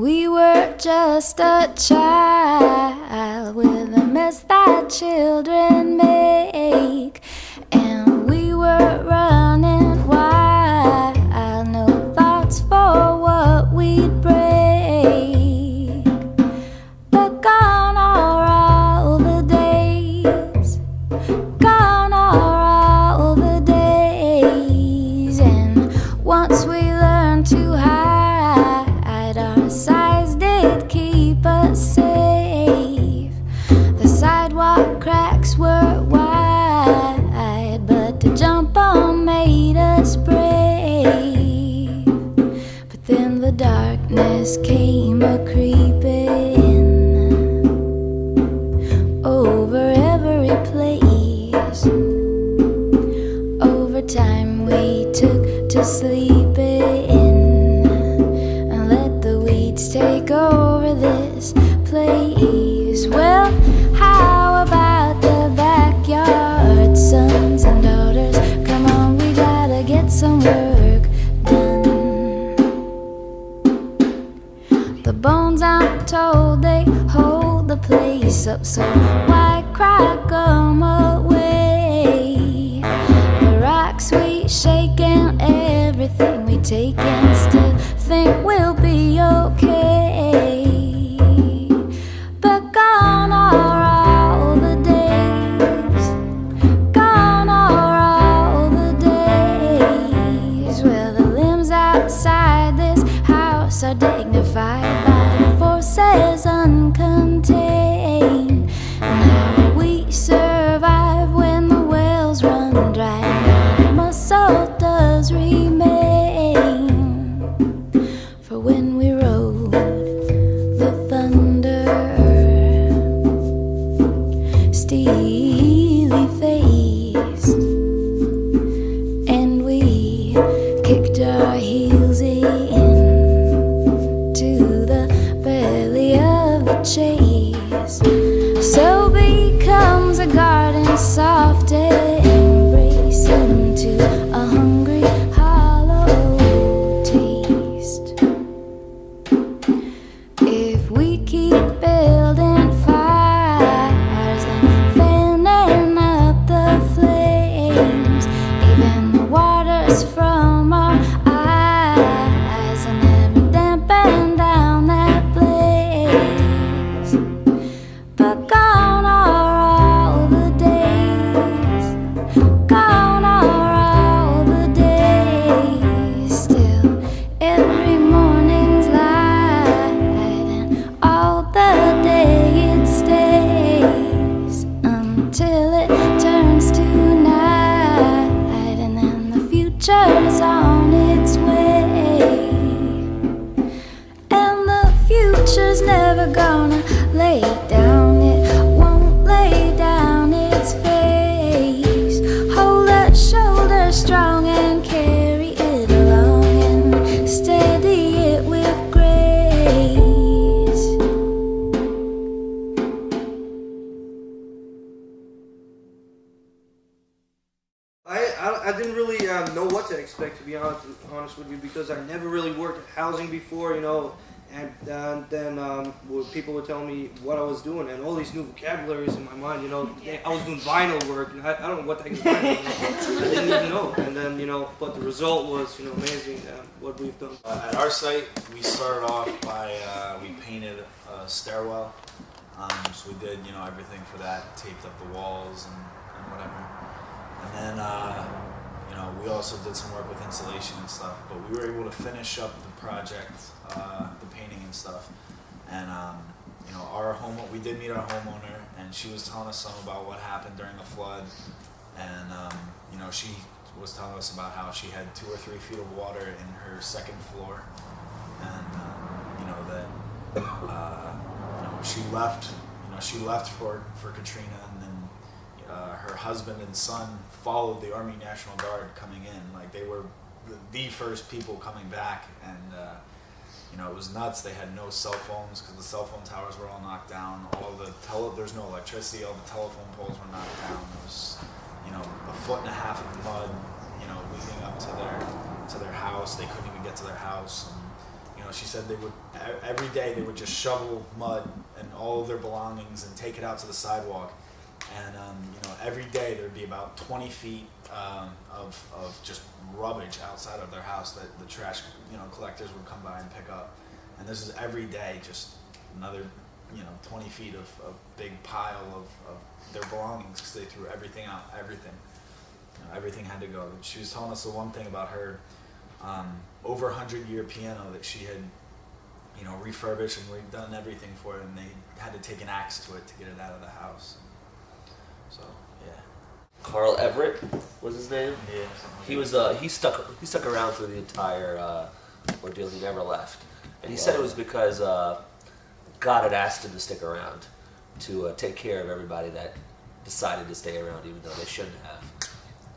we were just a child with a mess that children make, and we were running wild, no thoughts for what we'd break. But gone are all the days, gone are all the days, and once we learned to hide, our size did keep us safe. The sidewalk cracks were wide, but to jump on made us brave. But then the darkness came a-creeping over every place. Over time we took to sleeping and let the weeds take over this place. Well, how about the backyard, sons and daughters? Come on, we gotta get some work done. The bones, I'm told, they hold the place up, so why crack 'em away? The rocks we shake and everything we take and still think we'll be okay. But gone are all the days, gone are all the days, where the limbs outside this house are dignified by the forces uncontained. And how will we survive when the wells run dry and the muscle does remain? For when we rode the thunder, steely faced, and we kicked our heels into the belly of the chase, so becomes a garden soft embrace into a hungry hollow taste. If we keep building fires and fanning up the flames, even the waters from our eyes and never dampen down that blaze. But gone are all the days, gone are all the days, still every morning's light and all the day it stays until it turns to night, and then the future's on its way. And the future's never gonna lay down, it won't lay down its face. Hold that shoulder strong and carry it along and steady it with grace. I didn't really know what to expect, to be honest with you, because I never really worked at housing before, you know, and then people would tell me what I was doing and all these new vocabularies in my mind, you know. I was doing vinyl work, and I don't know what the heck is vinyl. I didn't even know, and then, you know, but the result was, you know, amazing, what we've done. At our site, we started off by, we painted a stairwell, so we did, you know, everything for that, taped up the walls and whatever. And then, you know, we also did some work with insulation and stuff, but we were able to finish up the project, the painting and stuff. And, you know, we did meet our homeowner, and she was telling us some about what happened during the flood. And, you know, she was telling us about how she had 2 or 3 feet of water in her second floor. And, you know, that, you know, she left for Katrina, and then her husband and son followed the Army National Guard coming in. Like, they were the first people coming back, and you know, it was nuts. They had no cell phones because the cell phone towers were all knocked down. There's no electricity. All the telephone poles were knocked down. There was, you know, 1.5 feet of mud, you know, leading up to their house. They couldn't even get to their house. And, you know, she said they would every day they would just shovel mud and all of their belongings and take it out to the sidewalk, and every day there'd be about 20 feet of just rubbish outside of their house that the trash collectors would come by and pick up, and this is every day, just another 20 feet of big pile of their belongings because they threw everything out, everything had to go. She was telling us the one thing about her over 100-year piano that she had refurbished and redone everything for it, and they had to take an axe to it to get it out of the house. So yeah. Carl Everett was his name. Yeah. He was he stuck around through the entire ordeal. He never left, and he said it was because God had asked him to stick around to take care of everybody that decided to stay around, even though they shouldn't have.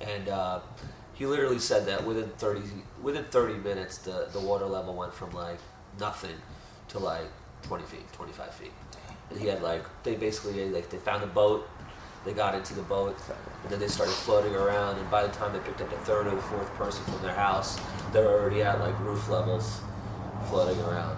And he literally said that within 30 minutes, the water level went from like nothing to like 20 feet, 25 feet. And he had they found a boat, they got into the boat, and then they started floating around, and by the time they picked up the third or the fourth person from their house, they were already at roof levels, floating around.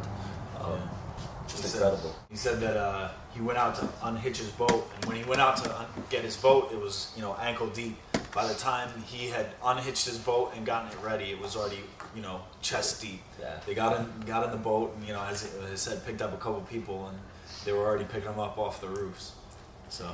Just incredible. He said that he went out to unhitch his boat, and when he went out to get his boat, it was ankle deep. By the time he had unhitched his boat and gotten it ready, it was already chest deep. Yeah. They got in the boat, and as I said, picked up a couple people, and they were already picking them up off the roofs. So